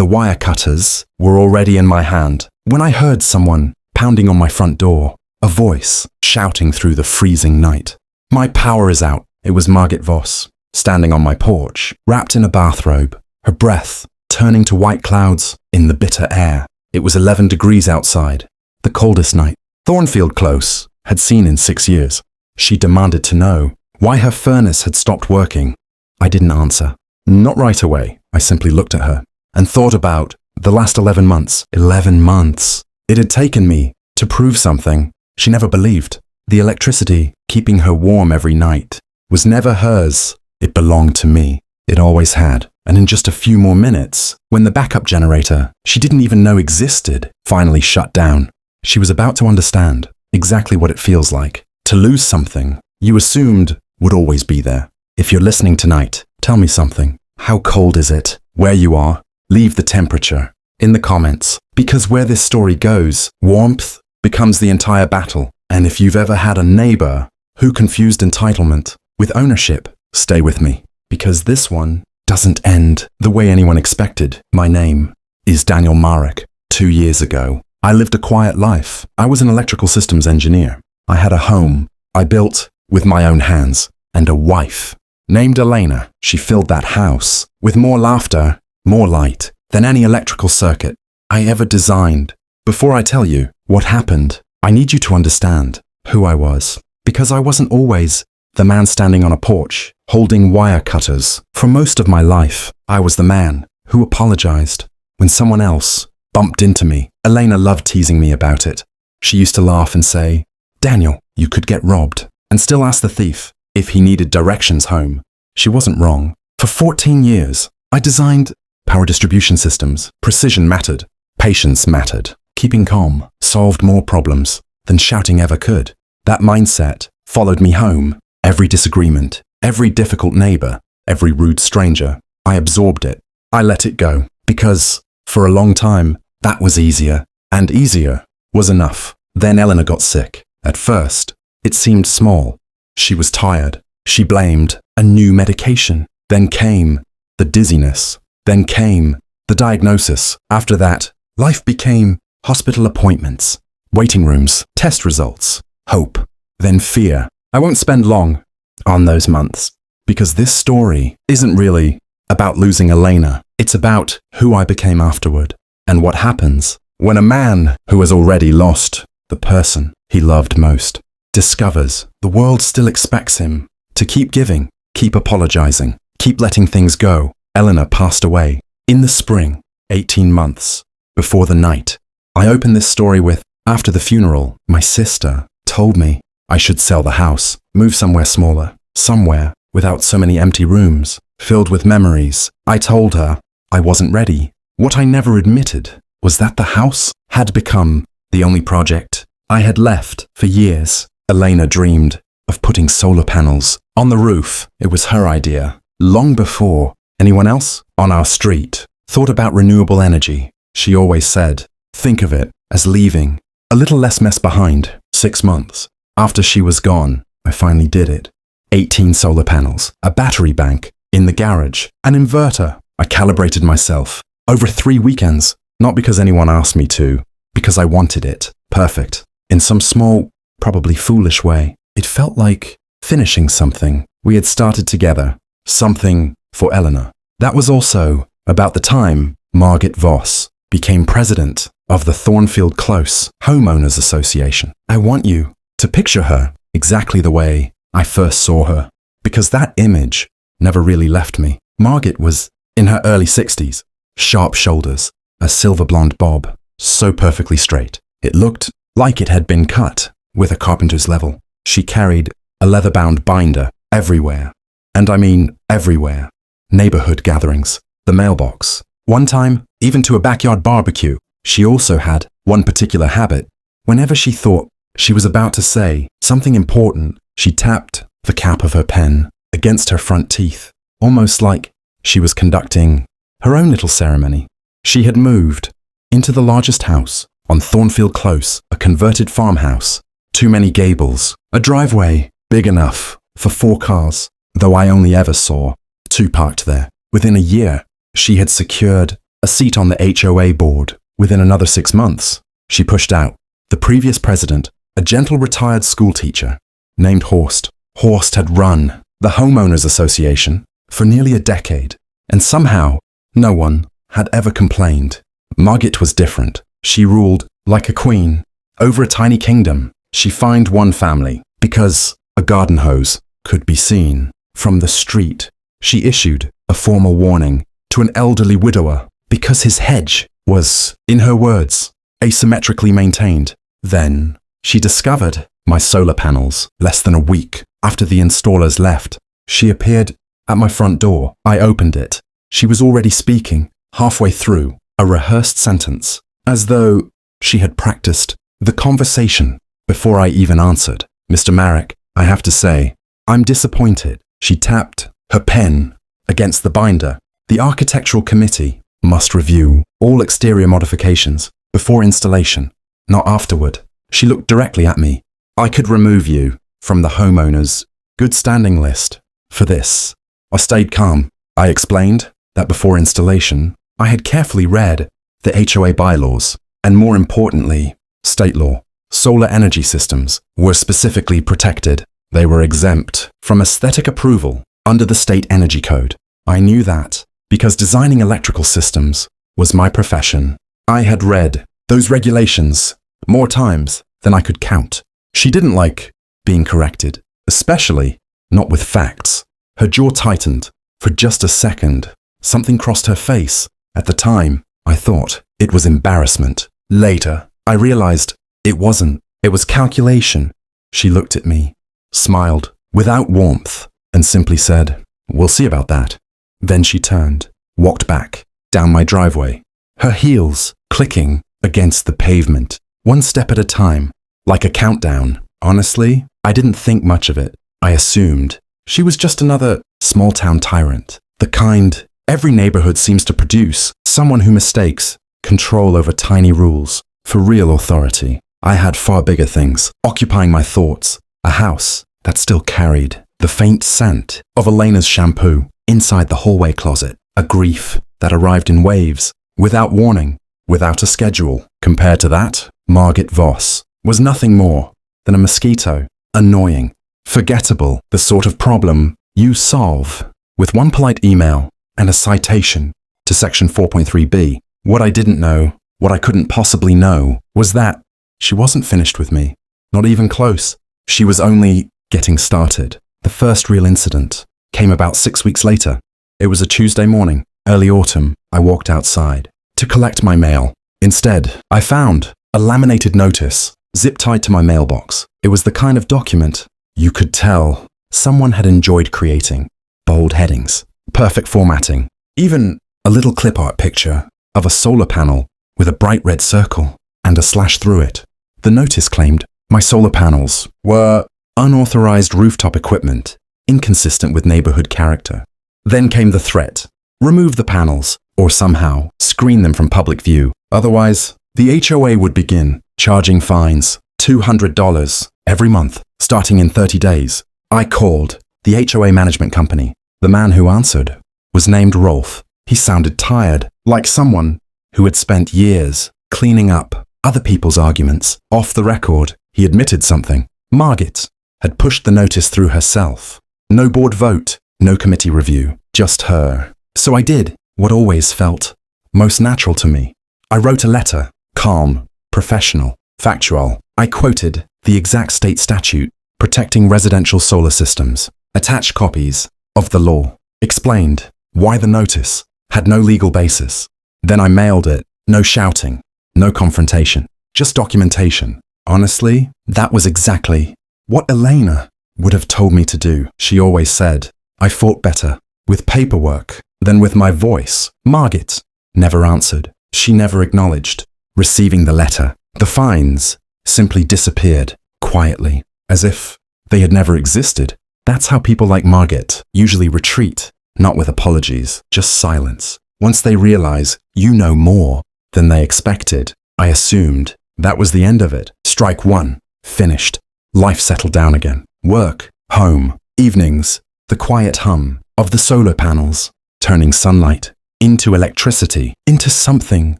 The wire cutters were already in my hand when I heard someone pounding on my front door, a voice shouting through the freezing night. My power is out. It was Margit Voss, standing on my porch, wrapped in a bathrobe, her breath turning to white clouds in the bitter air. It was 11 degrees outside, the coldest night Thornfield Close had seen in 6 years. She demanded to know why her furnace had stopped working. I didn't answer. Not right away. I simply looked at her and thought about the last 11 months. 11 months. It had taken me to prove something she never believed. The electricity keeping her warm every night was never hers. It belonged to me. It always had. And in just a few more minutes, when the backup generator she didn't even know existed finally shut down, she was about to understand exactly what it feels like to lose something you assumed would always be there. If you're listening tonight, tell me something. How cold is it? Where you are? Leave the temperature in the comments, because where this story goes, warmth becomes the entire battle. And if you've ever had a neighbor who confused entitlement with ownership, stay with me, because this one doesn't end the way anyone expected. My name is Daniel Marek. 2 years ago, I lived a quiet life. I was an electrical systems engineer. I had a home I built with my own hands and a wife named Elena. She filled that house with more laughter, more light than any electrical circuit I ever designed. Before I tell you what happened, I need you to understand who I was, because I wasn't always the man standing on a porch holding wire cutters. For most of my life, I was the man who apologized when someone else bumped into me. Elena loved teasing me about it. She used to laugh and say, "Daniel, you could get robbed," and still ask the thief if he needed directions home. She wasn't wrong. For 14 years, I designed power distribution systems. Precision mattered. Patience mattered. Keeping calm solved more problems than shouting ever could. That mindset followed me home. Every disagreement, every difficult neighbor, every rude stranger, I absorbed it. I let it go, because for a long time, that was easier, and easier was enough. Then Eleanor got sick. At first, it seemed small. She was tired. She blamed a new medication. Then came the dizziness. Then came the diagnosis. After that, life became hospital appointments, waiting rooms, test results, hope, then fear. I won't spend long on those months, because this story isn't really about losing Elena. It's about who I became afterward, and what happens when a man who has already lost the person he loved most discovers the world still expects him to keep giving, keep apologizing, keep letting things go. Eleanor passed away in the spring, 18 months before the night I opened this story with. After the funeral, my sister told me I should sell the house, move somewhere smaller, somewhere without so many empty rooms, filled with memories. I told her I wasn't ready. What I never admitted was that the house had become the only project I had left for years. Elena dreamed of putting solar panels on the roof. It was her idea, long before anyone else on our street thought about renewable energy. She always said, think of it as leaving a little less mess behind. 6 months after she was gone, I finally did it. 18 solar panels, a battery bank in the garage, an inverter. I calibrated myself over 3 weekends, not because anyone asked me to, because I wanted it perfect. In some small, probably foolish way, it felt like finishing something we had started together, something for Eleanor. That was also about the time Margit Voss became president of the Thornfield Close Homeowners Association. I want you to picture her exactly the way I first saw her, because that image never really left me. Margit was in her early 60s, sharp shoulders, a silver blonde bob, so perfectly straight. It looked like it had been cut with a carpenter's level. She carried a leather-bound binder everywhere, and I mean everywhere. Neighborhood gatherings, the mailbox, one time even to a backyard barbecue. She also had one particular habit. Whenever she thought she was about to say something important, she tapped the cap of her pen against her front teeth, almost like she was conducting her own little ceremony. She had moved into the largest house on Thornfield Close, a converted farmhouse, too many gables, a driveway big enough for 4 cars, though I only ever saw 2 parked there. Within a year, she had secured a seat on the HOA board within another 6 months. She pushed out the previous president, a gentle retired school teacher named Horst. Horst had run the Homeowners Association for nearly a decade, and somehow no one had ever complained. Margit was different. She ruled like a queen over a tiny kingdom. She fined one family because a garden hose could be seen from the street. She issued a formal warning to an elderly widower because his hedge was, in her words, asymmetrically maintained. Then she discovered my solar panels less than a week after the installers left. She appeared at my front door. I opened it. She was already speaking, halfway through a rehearsed sentence, as though she had practiced the conversation before I even answered. Mr. Marek, I have to say, I'm disappointed. She tapped her pen against the binder. The architectural committee must review all exterior modifications before installation, not afterward. She looked directly at me. I could remove you from the homeowners' good standing list for this. I stayed calm. I explained that before installation, I had carefully read the HOA bylaws, and more importantly, state law. Solar energy systems were specifically protected. They were exempt from aesthetic approval under the State Energy Code. I knew that because designing electrical systems was my profession. I had read those regulations more times than I could count. She didn't like being corrected, especially not with facts. Her jaw tightened for just a second. Something crossed her face. At the time, I thought it was embarrassment. Later, I realized it wasn't. It was calculation. She looked at me, smiled without warmth, and simply said, "We'll see about that." Then she turned, walked back down my driveway, her heels clicking against the pavement, one step at a time, like a countdown. Honestly, I didn't think much of it. I assumed she was just another small-town tyrant, the kind every neighborhood seems to produce, someone who mistakes control over tiny rules for real authority. I had far bigger things occupying my thoughts, a house that still carried the faint scent of Elena's shampoo inside the hallway closet, a grief that arrived in waves, without warning, without a schedule. Compared to that, Margit Voss was nothing more than a mosquito, annoying, forgettable, the sort of problem you solve with one polite email and a citation to Section 4.3b. What I didn't know, what I couldn't possibly know, was that she wasn't finished with me, not even close. She was only getting started. The first real incident came about 6 weeks later. It was a Tuesday morning, early autumn. I walked outside to collect my mail. Instead, I found a laminated notice zip-tied to my mailbox. It was the kind of document you could tell someone had enjoyed creating. Bold headings, perfect formatting, even a little clip art picture of a solar panel with a bright red circle and a slash through it. The notice claimed my solar panels were unauthorized rooftop equipment, inconsistent with neighborhood character. Then came the threat: remove the panels or somehow screen them from public view. Otherwise, the HOA would begin charging fines, $200 every month, starting in 30 days. I called the HOA management company. The man who answered was named Rolf. He sounded tired, like someone who had spent years cleaning up other people's arguments. Off the record, he admitted something. Margit had pushed the notice through herself. No board vote, no committee review, just her. So I did what always felt most natural to me. I wrote a letter, calm, professional, factual. I quoted the exact state statute protecting residential solar systems, attached copies of the law, explained why the notice had no legal basis. Then I mailed it. No shouting, no confrontation, just documentation. Honestly, that was exactly what Elena would have told me to do. She always said I fought better with paperwork than with my voice. Margit never answered. She never acknowledged receiving the letter. The fines simply disappeared quietly, as if they had never existed. That's how people like Margit usually retreat, not with apologies, just silence. Once they realize you know more than they expected, I assumed that was the end of it. Strike one, finished. Life settled down again. Work, home, evenings, the quiet hum of the solar panels, turning sunlight into electricity, into something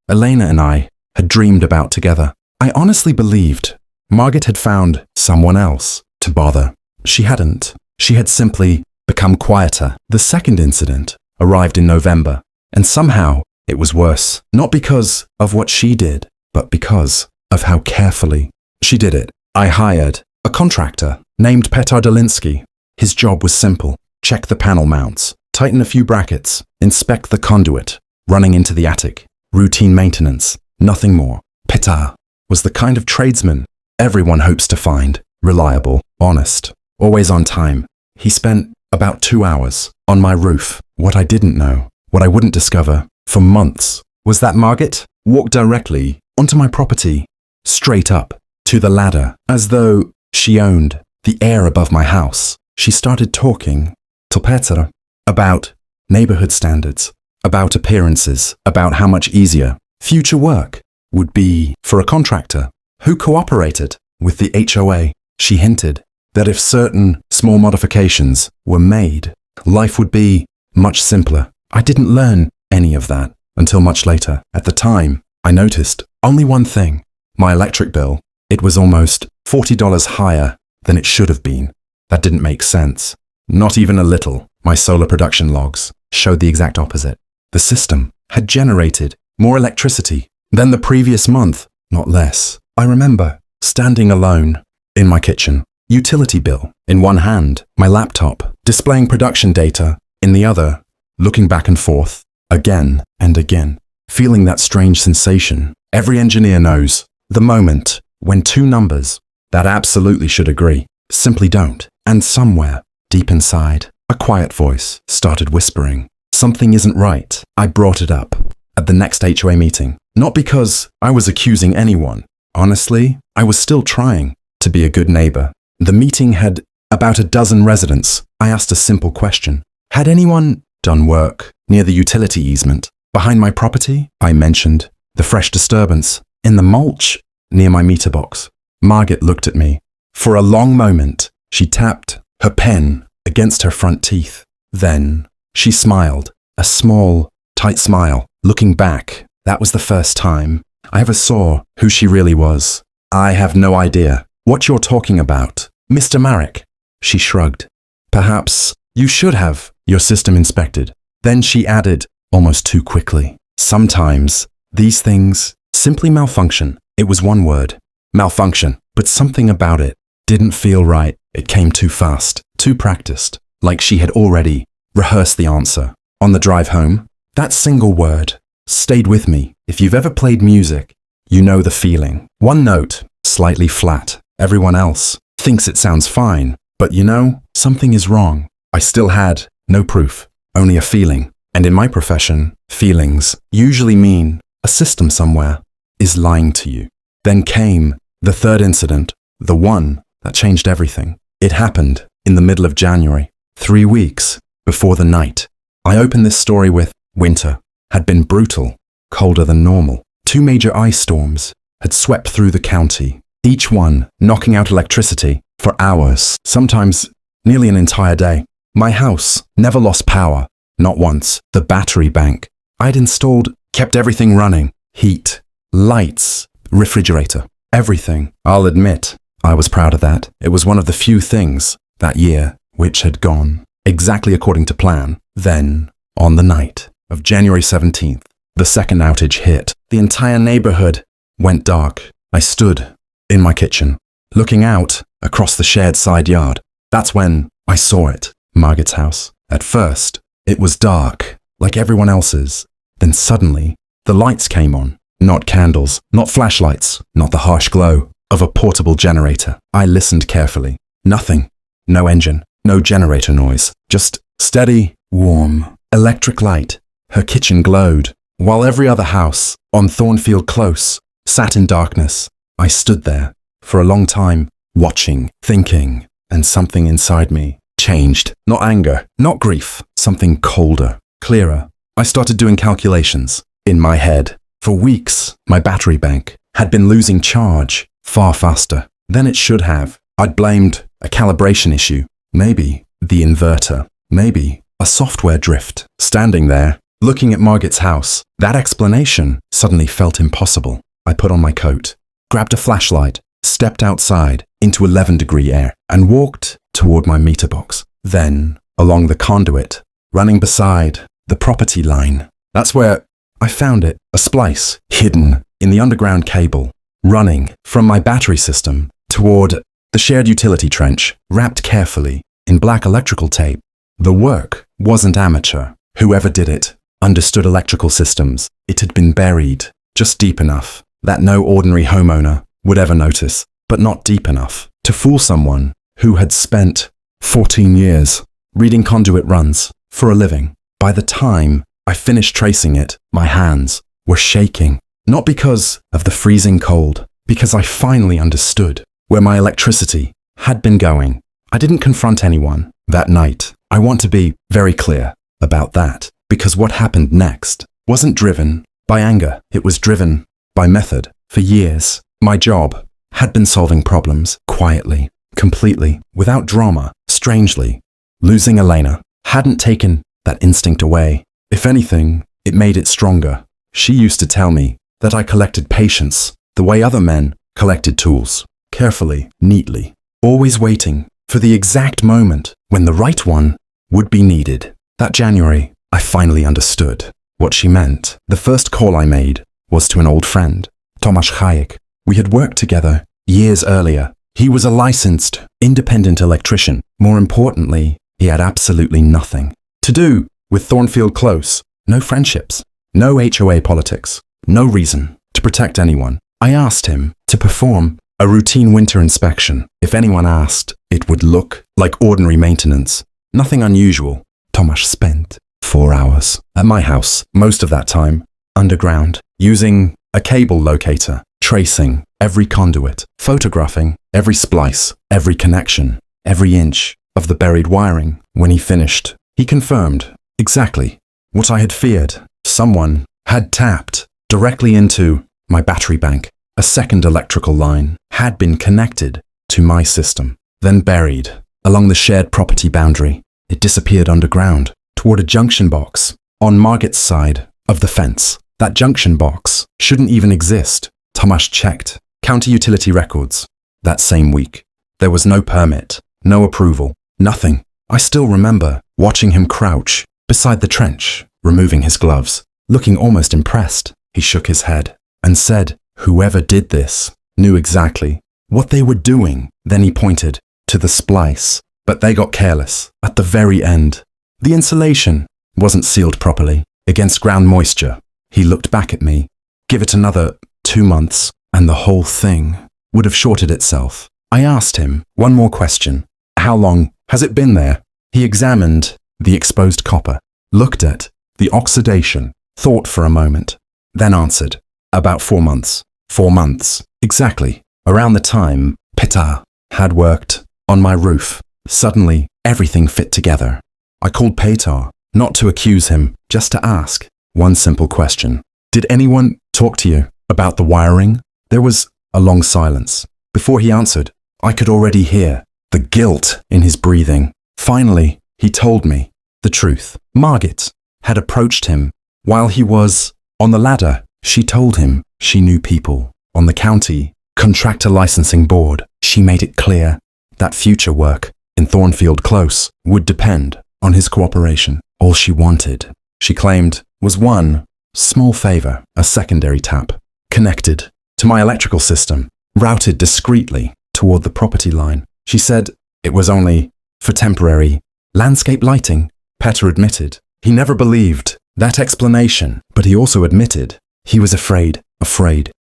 Elena and I had dreamed about together. I honestly believed Margaret had found someone else to bother. She hadn't. She had simply become quieter. The second incident arrived in November, and somehow it was worse. Not because of what she did, but because of how carefully she did it. I hired a contractor named Petar Dolinsky. His job was simple. Check the panel mounts, tighten a few brackets, inspect the conduit running into the attic. Routine maintenance, nothing more. Petar was the kind of tradesman everyone hopes to find. Reliable, honest, always on time. He spent about 2 hours on my roof. What I didn't know, what I wouldn't discover for months, was that Margaret walked directly onto my property, straight up to the ladder, as though she owned the air above my house. She started talking to Petar about neighborhood standards, about appearances, about how much easier future work would be for a contractor who cooperated with the HOA. She hinted that if certain small modifications were made, life would be much simpler. I didn't learn any of that until much later. At the time, I noticed only one thing. My electric bill. It was almost $40 higher than it should have been. That didn't make sense. Not even a little. My solar production logs showed the exact opposite. The system had generated more electricity than the previous month, not less. I remember standing alone in my kitchen, utility bill in one hand, my laptop displaying production data in the other, looking back and forth again and again, feeling that strange sensation every engineer knows, the moment when two numbers that absolutely should agree simply don't. And somewhere deep inside, a quiet voice started whispering, "Something isn't right." I brought it up at the next HOA meeting, not because I was accusing anyone. Honestly, I was still trying to be a good neighbor. The meeting had about a dozen residents. I asked a simple question. Had anyone done work near the utility easement behind my property? I mentioned the fresh disturbance in the mulch near my meter box. Margaret looked at me. For a long moment, she tapped her pen against her front teeth. Then she smiled, a small, tight smile. Looking back, that was the first time I ever saw who she really was. "I have no idea what you're talking about, Mr. Marek," she shrugged. "Perhaps you should have your system inspected." Then she added, almost too quickly, "Sometimes these things simply malfunction." It was one word, malfunction, but something about it didn't feel right. It came too fast, too practiced, like she had already rehearsed the answer. On the drive home, that single word stayed with me. If you've ever played music, you know the feeling. One note, slightly flat. Everyone else thinks it sounds fine, but you know, something is wrong. I still had no proof, only a feeling. And in my profession, feelings usually mean a system somewhere is lying to you. Then came the third incident, the one that changed everything. It happened in the middle of January, 3 weeks before the night. I opened this story with winter had been brutal, colder than normal. 2 major ice storms had swept through the county, each one knocking out electricity for hours, sometimes nearly an entire day. My house never lost power, not once. The battery bank I'd installed kept everything running. Heat, lights, refrigerator, everything. I'll admit, I was proud of that. It was one of the few things that year which had gone exactly according to plan. Then, on the night of January 17th, the second outage hit. The entire neighborhood went dark. I stood in my kitchen, looking out across the shared side yard. That's when I saw it, Margaret's house. At first, it was dark, like everyone else's. Then suddenly, the lights came on. Not candles, not flashlights, not the harsh glow of a portable generator. I listened carefully. Nothing. No engine, no generator noise. Just steady, warm, electric light. Her kitchen glowed, while every other house on Thornfield Close sat in darkness. I stood there for a long time, watching, thinking, and something inside me changed. Not anger, not grief, something colder, clearer. I started doing calculations in my head. For weeks, my battery bank had been losing charge far faster than it should have. I'd blamed a calibration issue, maybe the inverter, maybe a software drift. Standing there, Looking at Margit's house, that explanation suddenly felt impossible. I put on my coat, grabbed a flashlight, stepped outside into 11-degree air, and walked toward my meter box. Then, along the conduit, running beside the property line. That's where I found it, a splice hidden in the underground cable, running from my battery system toward the shared utility trench, wrapped carefully in black electrical tape. The work wasn't amateur. Whoever did it understood electrical systems. It had been buried just deep enough that no ordinary homeowner would ever notice, but not deep enough to fool someone who had spent 14 years reading conduit runs for a living. By the time I finished tracing it, my hands were shaking, not because of the freezing cold, because I finally understood where my electricity had been going. I didn't confront anyone that night. I want to be very clear about that, because what happened next wasn't driven by anger. It was driven by method. For years, my job had been solving problems quietly, completely, without drama. Strangely, losing Elena hadn't taken that instinct away. If anything, it made it stronger. She used to tell me that I collected patience the way other men collected tools, carefully, neatly, always waiting for the exact moment when the right one would be needed. That January, I finally understood what she meant. The first call I made was to an old friend, Tomasz Hayek. We had worked together years earlier. He was a licensed, independent electrician. More importantly, he had absolutely nothing to do with Thornfield Close. No friendships, no HOA politics, no reason to protect anyone. I asked him to perform a routine winter inspection. If anyone asked, it would look like ordinary maintenance. Nothing unusual. Tomasz spent 4 hours at my house, most of that time underground, using a cable locator, tracing every conduit, photographing every splice, every connection, every inch of the buried wiring. When he finished, he confirmed exactly what I had feared. Someone had tapped directly into my battery bank. A second electrical line had been connected to my system, then buried along the shared property boundary. It disappeared underground toward a junction box on Margit's side of the fence. That junction box shouldn't even exist. Tomasz checked county utility records that same week. There was no permit, no approval, nothing. I still remember watching him crouch beside the trench, removing his gloves, looking almost impressed. He shook his head and said, "Whoever did this knew exactly what they were doing." Then he pointed to the splice, but they got careless at the very end. The insulation wasn't sealed properly against ground moisture. He looked back at me. Give it another 2 months, and the whole thing would have shorted itself. I asked him one more question. How long has it been there? He examined the exposed copper, looked at the oxidation, thought for a moment, then answered, about 4 months. 4 months, exactly. Around the time Petar had worked on my roof. Suddenly, everything fit together. I called Petar, not to accuse him, just to ask one simple question. Did anyone talk to you about the wiring? There was a long silence. Before he answered, I could already hear the guilt in his breathing. Finally, he told me the truth. Margit had approached him while he was on the ladder. She told him she knew people on the county contractor licensing board. She made it clear that future work in Thornfield Close would depend on his cooperation. All she wanted, she claimed, was one small favor, a secondary tap, connected to my electrical system, routed discreetly toward the property line. She said it was only for temporary landscape lighting. Petar admitted he never believed that explanation, but he also admitted he was afraid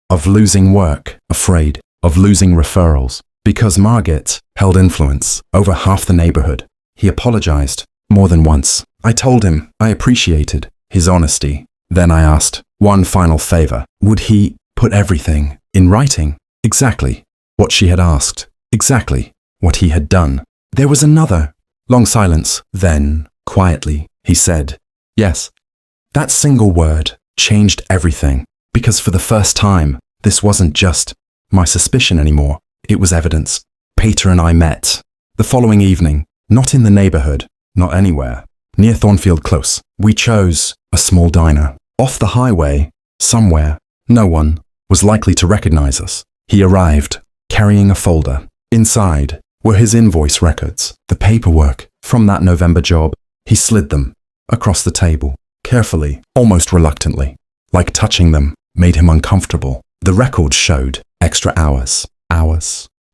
of losing work, afraid of losing referrals, because Margit held influence over half the neighborhood. He apologized more than once. I told him I appreciated his honesty. Then I asked one final favor. Would he put everything in writing? Exactly what she had asked, exactly what he had done. There was another long silence. Then, quietly, he said, yes. That single word changed everything, because for the first time, this wasn't just my suspicion anymore. It was evidence. Petar and I met the following evening, not in the neighborhood, not anywhere, near Thornfield Close. We chose a small diner. Off the highway, somewhere, no one was likely to recognize us. He arrived, carrying a folder. Inside were his invoice records, the paperwork from that November job. He slid them across the table, carefully, almost reluctantly, like touching them made him uncomfortable. The records showed extra hours.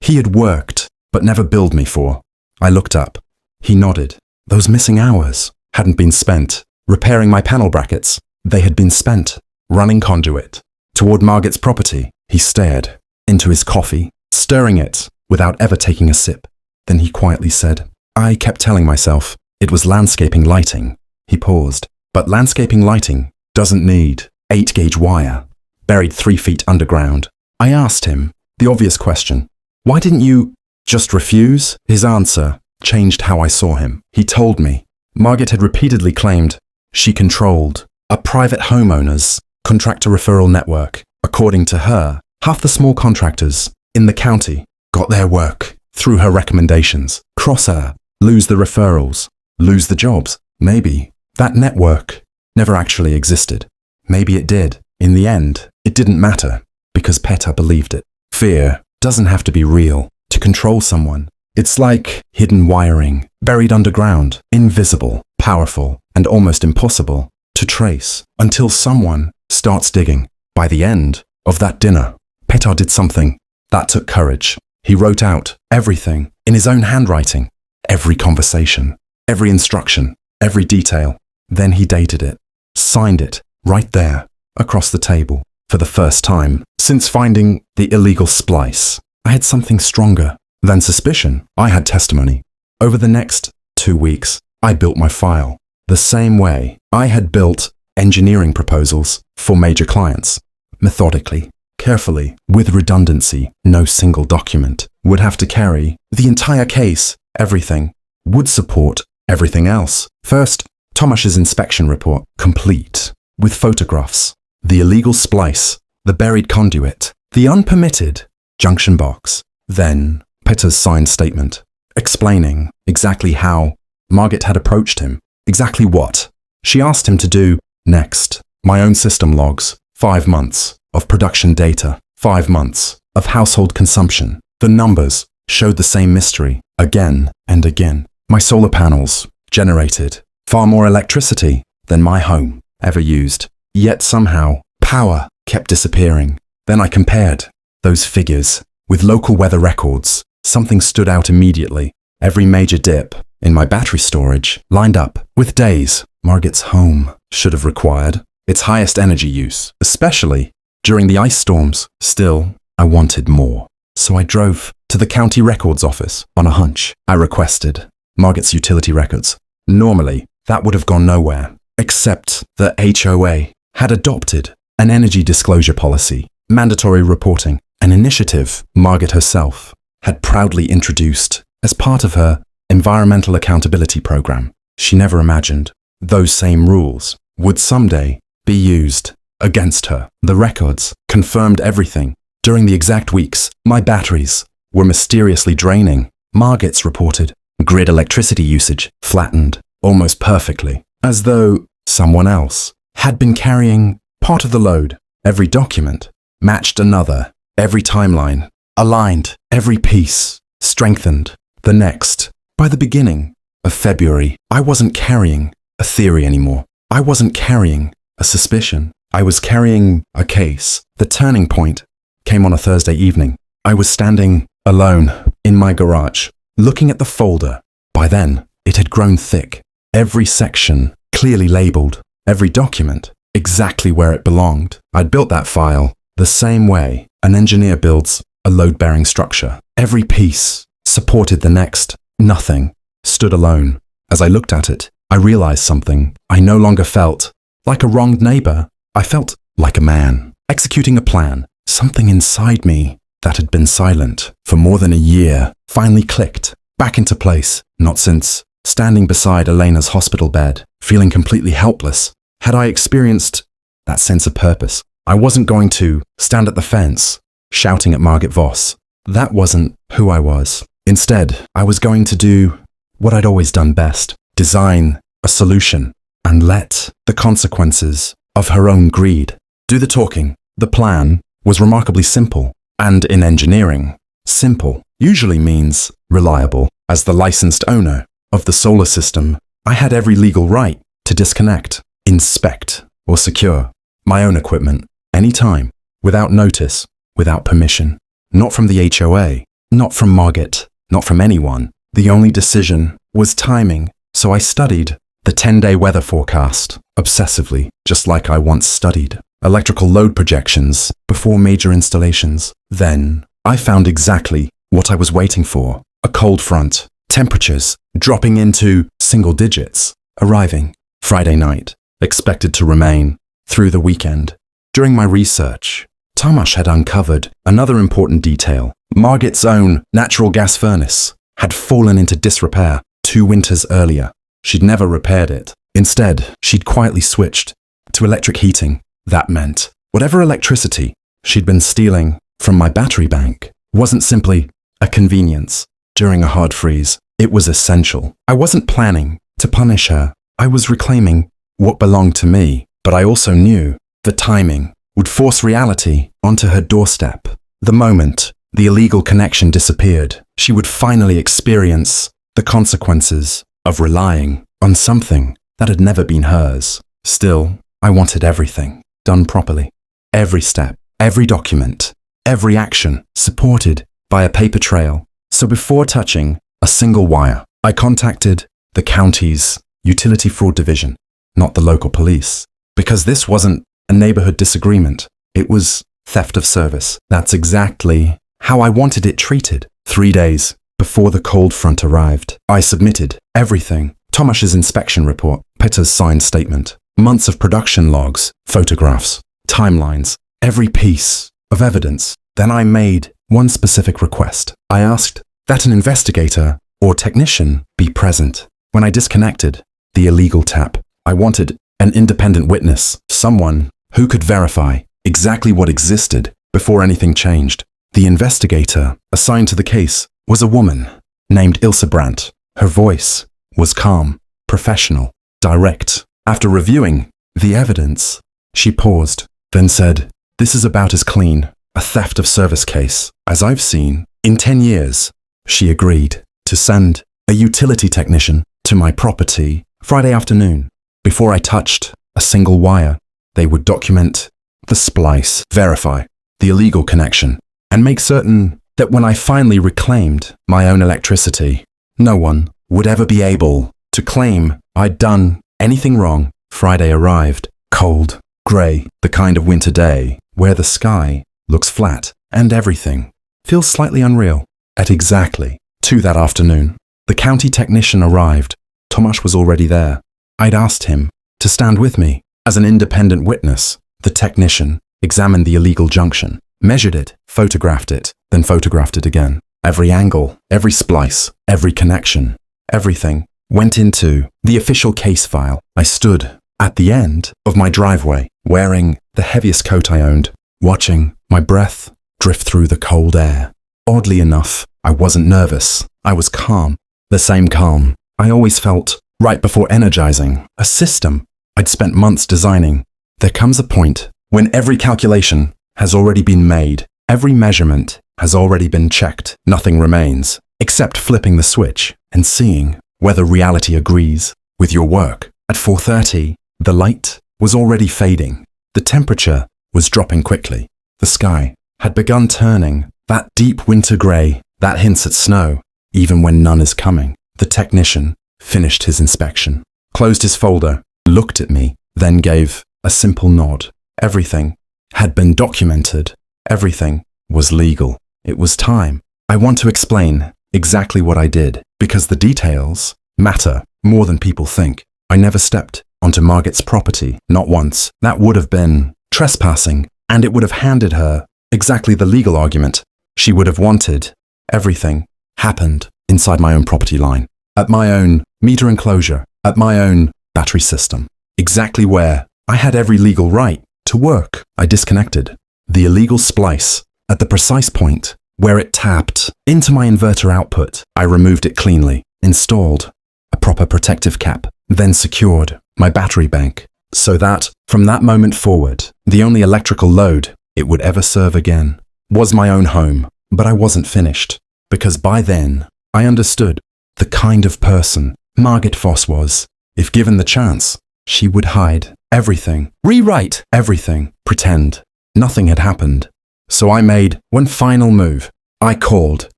He had worked, but never billed me for. I looked up. He nodded. Those missing hours hadn't been spent repairing my panel brackets. They had been spent running conduit toward Margaret's property. He stared into his coffee, stirring it without ever taking a sip. Then he quietly said, I kept telling myself it was landscaping lighting. He paused. But landscaping lighting doesn't need 8-gauge wire buried 3 feet underground. I asked him the obvious question. Why didn't you just refuse? His answer changed how I saw him. He told me Margaret had repeatedly claimed she controlled a private homeowners contractor referral network. According to her, half the small contractors in the county got their work through her recommendations. Cross her, lose the referrals, lose the jobs. Maybe that network never actually existed. Maybe it did. In the end, it didn't matter because Peta believed it. Fear doesn't have to be real to control someone. It's like hidden wiring, buried underground, invisible, powerful, and almost impossible to trace until someone starts digging. By the end of that dinner, Peta did something that took courage. He wrote out everything in his own handwriting, every conversation, every instruction, every detail. Then he dated it, signed it right there across the table. For the first time since finding the illegal splice, I had something stronger than suspicion. I had testimony. Over the next 2 weeks, I built my file the same way I had built engineering proposals for major clients, methodically, carefully, with redundancy. No single document would have to carry the entire case. Everything would support everything else. First, Tomash's inspection report, complete with photographs, the illegal splice, the buried conduit, the unpermitted junction box. Then Peta's signed statement, explaining exactly how Margaret had approached him, exactly what she asked him to do next. My own system logs, 5 months of production data, 5 months of household consumption. The numbers showed the same mystery again and again. My solar panels generated far more electricity than my home ever used. Yet somehow, power kept disappearing. Then I compared those figures with local weather records. Something stood out immediately. Every major dip in my battery storage lined up with days Margaret's home should have required its highest energy use, especially during the ice storms. Still, I wanted more. So I drove to the county records office on a hunch. I requested Margaret's utility records. Normally, that would have gone nowhere, except the HOA had adopted an energy disclosure policy, mandatory reporting, an initiative Margaret herself had proudly introduced as part of her environmental accountability program. She never imagined those same rules would someday be used against her. The records confirmed everything. During the exact weeks my batteries were mysteriously draining, Margaret's reported grid electricity usage flattened almost perfectly, as though someone else had been carrying part of the load. Every document matched another, every timeline aligned, every piece strengthened the next. By the beginning of February, I wasn't carrying a theory anymore. I wasn't carrying a suspicion. I was carrying a case. The turning point came on a Thursday evening. I was standing alone in my garage, looking at the folder. By then, it had grown thick. Every section clearly labeled, every document exactly where it belonged. I'd built that file the same way an engineer builds a load-bearing structure. Every piece supported the next. Nothing stood alone. As I looked at it, I realized something. I no longer felt like a wronged neighbor. I felt like a man, executing a plan. Something inside me that had been silent for more than a year finally clicked back into place. Not since standing beside Elena's hospital bed, feeling completely helpless, had I experienced that sense of purpose. I wasn't going to stand at the fence, shouting at Margaret Voss. That wasn't who I was. Instead, I was going to do what I'd always done best, design a solution, and let the consequences of her own greed do the talking. The plan was remarkably simple, and in engineering, simple usually means reliable. As the licensed owner of the solar system, I had every legal right to disconnect, inspect, or secure my own equipment anytime, without notice, without permission. Not from the HOA, not from Margit, not from anyone. The only decision was timing, so I studied the 10-day weather forecast obsessively, just like I once studied electrical load projections before major installations. Then I found exactly what I was waiting for: a cold front, temperatures dropping into single digits, arriving Friday night, expected to remain through the weekend. During my research, Tomasz had uncovered another important detail. Margit's own natural gas furnace had fallen into disrepair 2 winters earlier. She'd never repaired it. Instead, she'd quietly switched to electric heating. That meant whatever electricity she'd been stealing from my battery bank wasn't simply a convenience during a hard freeze. It was essential. I wasn't planning to punish her. I was reclaiming what belonged to me, but I also knew the timing would force reality onto her doorstep. The moment the illegal connection disappeared, she would finally experience the consequences of relying on something that had never been hers. Still, I wanted everything done properly. Every step, every document, every action supported by a paper trail. So before touching a single wire, I contacted the county's utility fraud division, not the local police, because this wasn't a neighborhood disagreement. It was theft of service. That's exactly how I wanted it treated. 3 days before the cold front arrived, I submitted everything: Tomasz's inspection report, Peter's signed statement, months of production logs, photographs, timelines, every piece of evidence. Then I made one specific request. I asked that an investigator or technician be present when I disconnected the illegal tap. I wanted an independent witness, someone who could verify exactly what existed before anything changed. The investigator assigned to the case was a woman named Ilse Brandt. Her voice was calm, professional, direct. After reviewing the evidence, she paused, then said, "This is about as clean a theft of service case as I've seen in 10 years. She agreed to send a utility technician to my property Friday afternoon. Before I touched a single wire, they would document the splice, verify the illegal connection, and make certain that when I finally reclaimed my own electricity, no one would ever be able to claim I'd done anything wrong. Friday arrived, cold, grey, the kind of winter day where the sky looks flat and everything feels slightly unreal. At exactly 2 that afternoon, the county technician arrived. Tomasz was already there. I'd asked him to stand with me as an independent witness. The technician examined the illegal junction, measured it, photographed it, then photographed it again. Every angle, every splice, every connection, everything went into the official case file. I stood at the end of my driveway, wearing the heaviest coat I owned, watching my breath drift through the cold air. Oddly enough, I wasn't nervous. I was calm. The same calm I always felt right before energizing a system I'd spent months designing. There comes a point when every calculation has already been made, every measurement has already been checked. Nothing remains except flipping the switch and seeing whether reality agrees with your work. At 4:30, the light was already fading. The temperature was dropping quickly. The sky had begun turning that deep winter grey that hints at snow, even when none is coming. The technician finished his inspection, closed his folder, looked at me, then gave a simple nod. Everything had been documented. Everything was legal. It was time. I want to explain exactly what I did, because the details matter more than people think. I never stepped onto Margit's property, not once. That would have been trespassing, and it would have handed her exactly the legal argument she would have wanted. Everything happened inside my own property line, at my own meter enclosure, at my own battery system, exactly where I had every legal right to work. I disconnected the illegal splice at the precise point where it tapped into my inverter output. I removed it cleanly, installed a proper protective cap, then secured my battery bank, so that, from that moment forward, the only electrical load it would ever serve again was my own home. But I wasn't finished, because by then, I understood the kind of person Margit Voss was. If given the chance, she would hide everything, rewrite everything, pretend nothing had happened. So I made one final move. I called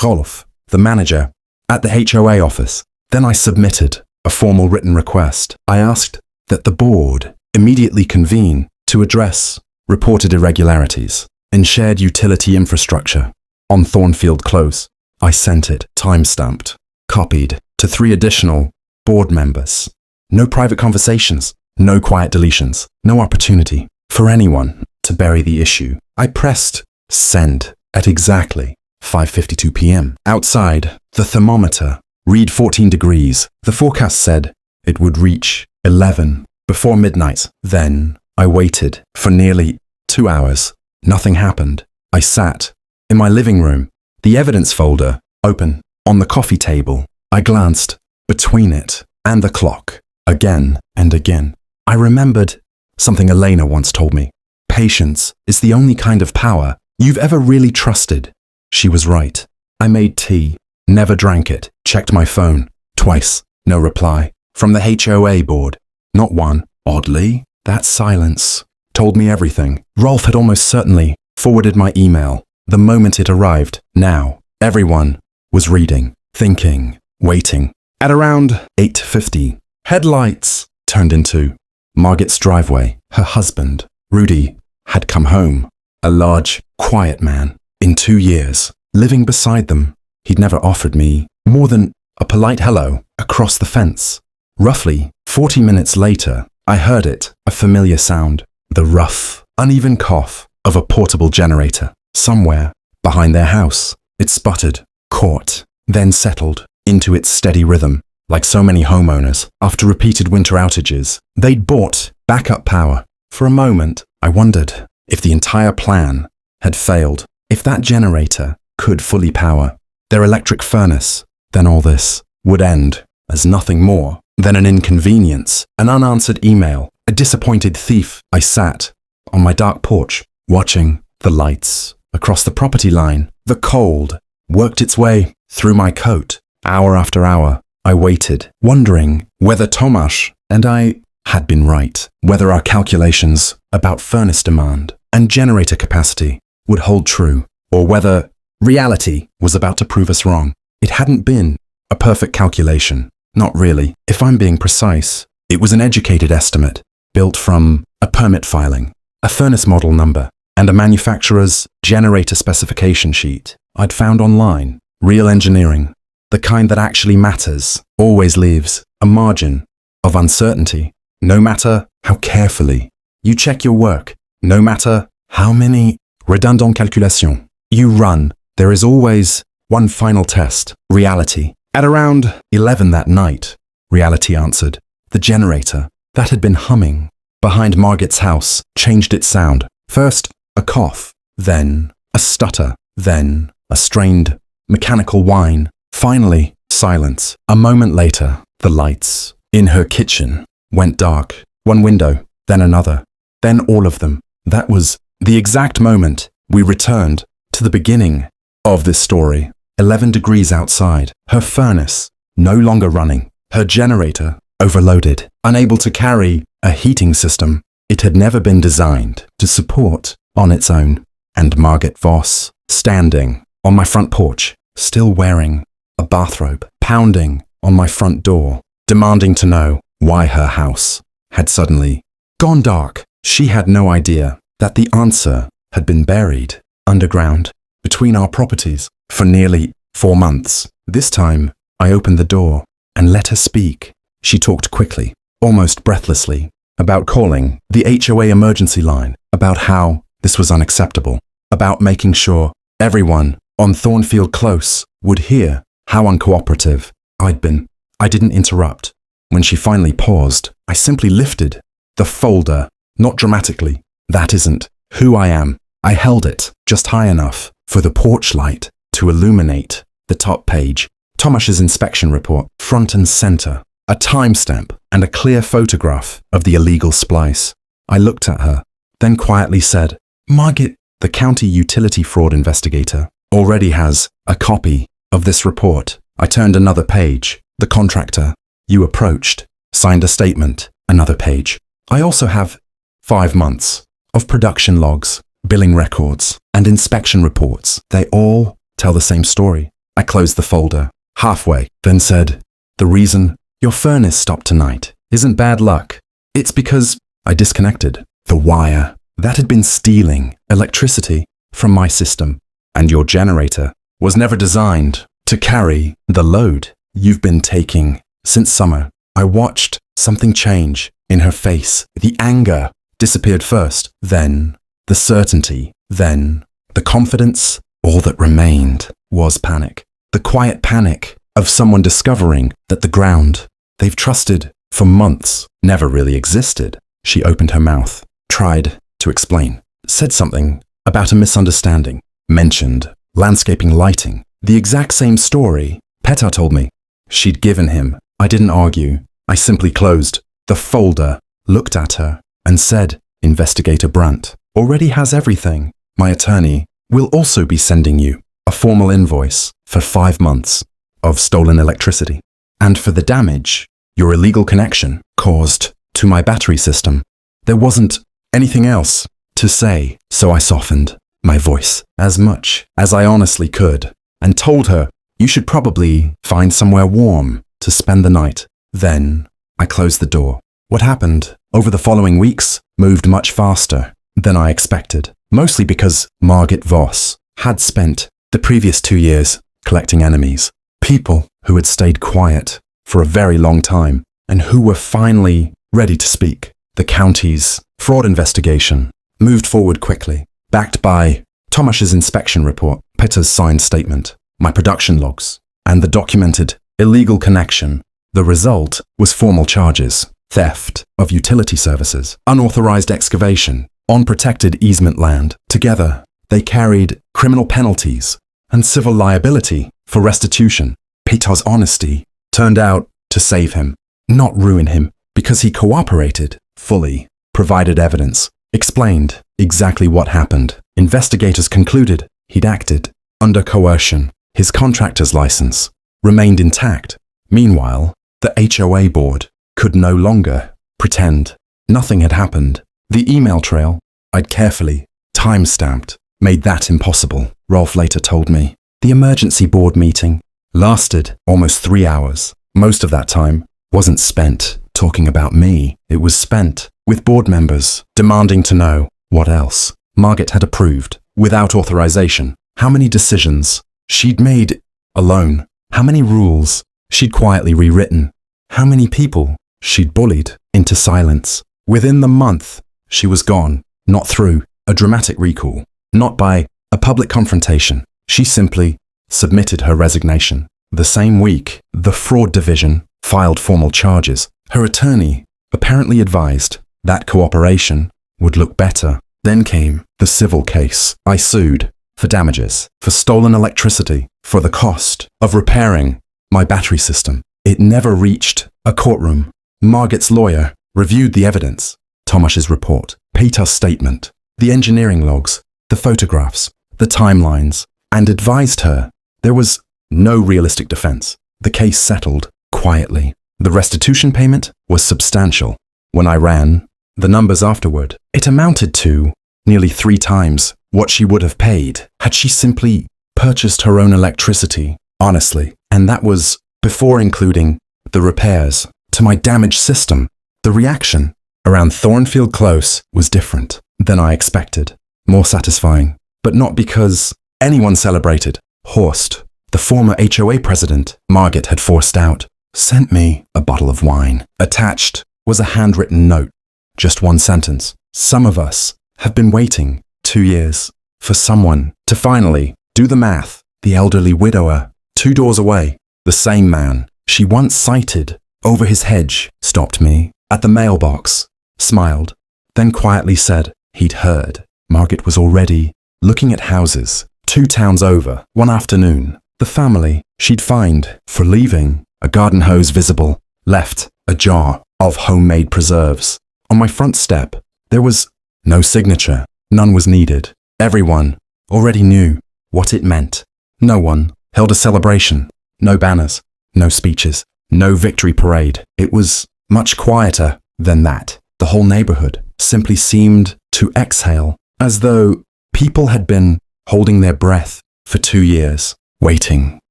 Rolf, the manager, at the HOA office. Then I submitted a formal written request. I asked that the board immediately convene to address reported irregularities in shared utility infrastructure on Thornfield Close. I sent it, time-stamped, copied to 3 additional board members. No private conversations, no quiet deletions, no opportunity for anyone to bury the issue. I pressed send at exactly 5:52 p.m. Outside, the thermometer read 14 degrees. The forecast said it would reach 11 before midnight. Then I waited for nearly 2 hours. Nothing happened. I sat in my living room, the evidence folder open on the coffee table. I glanced between it and the clock again and again. I remembered something Elena once told me. Patience is the only kind of power you've ever really trusted. She was right. I made tea, never drank it, checked my phone twice, no reply. From the HOA board, not one. Oddly, that silence told me everything. Rolf had almost certainly forwarded my email the moment it arrived. Now, everyone was reading, thinking, waiting. At around 8:50, headlights turned into Margit's driveway. Her husband, Rudy, had come home. A large, quiet man. In 2 years, living beside them, he'd never offered me more than a polite hello across the fence. Roughly 40 minutes later, I heard it, a familiar sound, the rough, uneven cough of a portable generator. Somewhere behind their house, it sputtered, caught, then settled into its steady rhythm. Like so many homeowners, after repeated winter outages, they'd bought backup power. For a moment, I wondered if the entire plan had failed. If that generator could fully power their electric furnace, then all this would end as nothing more than an inconvenience, an unanswered email, a disappointed thief. I sat on my dark porch, watching the lights across the property line. The cold worked its way through my coat. Hour after hour, I waited, wondering whether Tomasz and I had been right, whether our calculations about furnace demand and generator capacity would hold true, or whether reality was about to prove us wrong. It hadn't been a perfect calculation. Not really. If I'm being precise, it was an educated estimate, built from a permit filing, a furnace model number, and a manufacturer's generator specification sheet I'd found online. Real engineering, the kind that actually matters, always leaves a margin of uncertainty. No matter how carefully you check your work, no matter how many redundant calculations you run, there is always one final test, reality. At around 11 that night, reality answered. The generator that had been humming behind Margit's house changed its sound. First, a cough, then a stutter, then a strained mechanical whine. Finally, silence. A moment later, the lights in her kitchen went dark. One window, then another, then all of them. That was the exact moment we returned to the beginning of this story. 11 degrees outside, her furnace no longer running, her generator overloaded, unable to carry a heating system it had never been designed to support on its own. And Margit Voss, standing on my front porch, still wearing a bathrobe, pounding on my front door, demanding to know why her house had suddenly gone dark. She had no idea that the answer had been buried underground between our properties for nearly 4 months. This time, I opened the door and let her speak. She talked quickly, almost breathlessly, about calling the HOA emergency line, about how this was unacceptable, about making sure everyone on Thornfield Close would hear how uncooperative I'd been. I didn't interrupt. When she finally paused, I simply lifted the folder, not dramatically. That isn't who I am. I held it just high enough for the porch light to illuminate the top page. Tomasz's inspection report, front and center. a timestamp, and a clear photograph of the illegal splice. I looked at her, then quietly said, "Margaret, the county utility fraud investigator, already has a copy of this report." I turned another page. The contractor you approached signed a statement, another page. I also have 5 months of production logs, billing records, and inspection reports. They all tell the same story. I closed the folder halfway, then said, "The reason your furnace stopped tonight isn't bad luck. It's because I disconnected the wire that had been stealing electricity from my system, and your generator was never designed to carry the load you've been taking since summer." I watched something change in her face. The anger disappeared first, then the certainty, then the confidence. All that remained was panic. The quiet panic of someone discovering that the ground they've trusted for months never really existed. She opened her mouth, tried to explain, said something about a misunderstanding, mentioned landscaping lighting. The exact same story Petar told me she'd given him. I didn't argue. I simply closed the folder, looked at her, and said, "Investigator Brandt already has everything. My attorney will also be sending you a formal invoice for 5 months of stolen electricity, and for the damage your illegal connection caused to my battery system." There wasn't anything else to say, so I softened my voice as much as I honestly could and told her, "You should probably find somewhere warm to spend the night." Then I closed the door. What happened over the following weeks moved much faster than I expected, mostly because Margit Voss had spent the previous 2 years collecting enemies, people who had stayed quiet for a very long time and who were finally ready to speak. The county's fraud investigation moved forward quickly, backed by Tomasz's inspection report, Petar's signed statement, my production logs, and the documented illegal connection. The result was formal charges: theft of utility services, unauthorized excavation on protected easement land. Together, they carried criminal penalties and civil liability for restitution. Petar's honesty turned out to save him, not ruin him, because he cooperated fully, provided evidence, explained exactly what happened. Investigators concluded he'd acted under coercion. His contractor's license remained intact. Meanwhile, the HOA board could no longer pretend nothing had happened. The email trail I'd carefully time-stamped made that impossible, Rolf later told me. The emergency board meeting lasted almost 3 hours. Most of that time wasn't spent talking about me. It was spent with board members demanding to know what else Margit had approved without authorization, how many decisions she'd made alone, how many rules she'd quietly rewritten, how many people she'd bullied into silence. Within the month, she was gone, not through a dramatic recall, not by a public confrontation. She simply submitted her resignation. The same week, the fraud division filed formal charges. Her attorney apparently advised that cooperation would look better. Then came the civil case. I sued for damages, for stolen electricity, for the cost of repairing my battery system. It never reached a courtroom. Margit's lawyer reviewed the evidence, Tomasz's report, Petar's statement, the engineering logs, the photographs, the timelines, and advised her there was no realistic defense. The case settled quietly. The restitution payment was substantial. When I ran the numbers afterward, it amounted to nearly 3 times what she would have paid had she simply purchased her own electricity, honestly. And that was before including the repairs to my damaged system. The reaction around Thornfield Close was different than I expected, more satisfying, but not because anyone celebrated. Horst, the former HOA president Margit had forced out, sent me a bottle of wine. Attached was a handwritten note, just one sentence. "Some of us have been waiting 2 years for someone to finally do the math." The elderly widower, 2 doors away, the same man she once cited over his hedge, stopped me at the mailbox, smiled, then quietly said he'd heard Margit was already looking at houses 2 towns over. One afternoon, the family she'd fined for leaving a garden hose visible left a jar of homemade preserves. On my front step, there was no signature. None was needed. Everyone already knew what it meant. No one held a celebration. No banners, no speeches, no victory parade. It was much quieter than that. The whole neighborhood simply seemed to exhale, as though people had been holding their breath for 2 years, waiting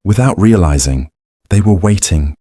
without realizing they were waiting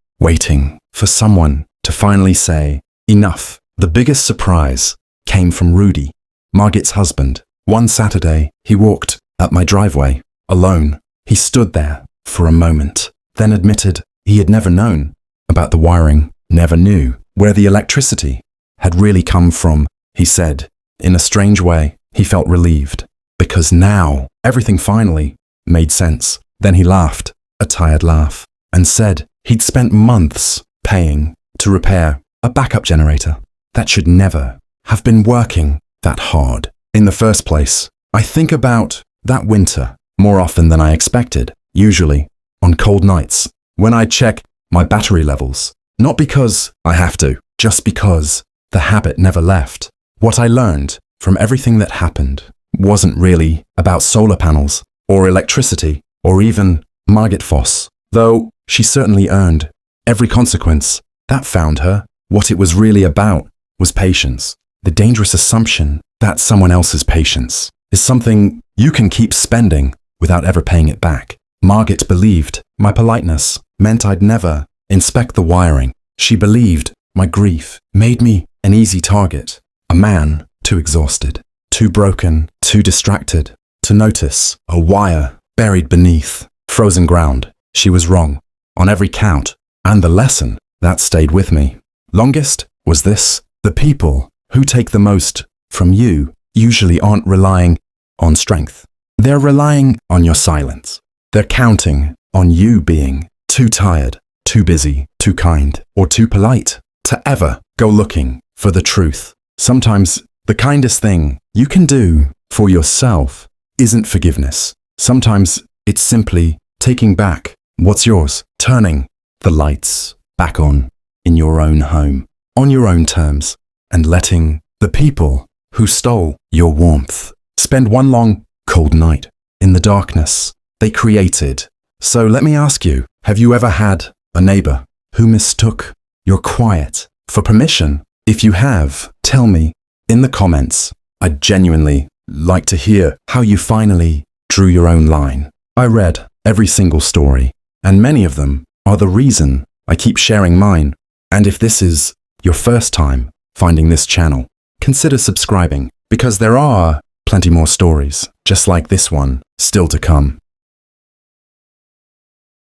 for someone to finally say, enough. The biggest surprise came from Rudy, Margit's husband. One Saturday, he walked up my driveway, alone. He stood there for a moment, then admitted he had never known about the wiring, never knew where the electricity had really come from. He said, in a strange way, he felt relieved, because now everything finally made sense. Then he laughed, a tired laugh, and said he'd spent months paying to repair a backup generator that should never have been working that hard in the first place. I think about that winter more often than I expected, usually on cold nights, when I check my battery levels. Not because I have to, just because the habit never left. What I learned from everything that happened wasn't really about solar panels or electricity or even Margit Voss, though she certainly earned every consequence that found her. What it was really about was patience. The dangerous assumption that someone else's patience is something you can keep spending without ever paying it back. Margit believed my politeness meant I'd never inspect the wiring. She believed my grief made me an easy target, a man too exhausted, too broken, too distracted to notice a wire buried beneath frozen ground. She was wrong on every count, and the lesson that stayed with me longest was this: the people who take the most from you usually aren't relying on strength. They're relying on your silence. They're counting on you being too tired, too busy, too kind, or too polite to ever go looking for the truth. Sometimes the kindest thing you can do for yourself isn't forgiveness. Sometimes it's simply taking back what's yours, turning the lights back on in your own home, on your own terms, and letting the people who stole your warmth spend one long, cold night in the darkness they created. So let me ask you, have you ever had a neighbor who mistook your quiet for permission? If you have, tell me in the comments. I'd genuinely like to hear how you finally drew your own line. I read every single story, and many of them are the reason I keep sharing mine. And if this is your first time finding this channel, consider subscribing, because there are plenty more stories just like this one still to come.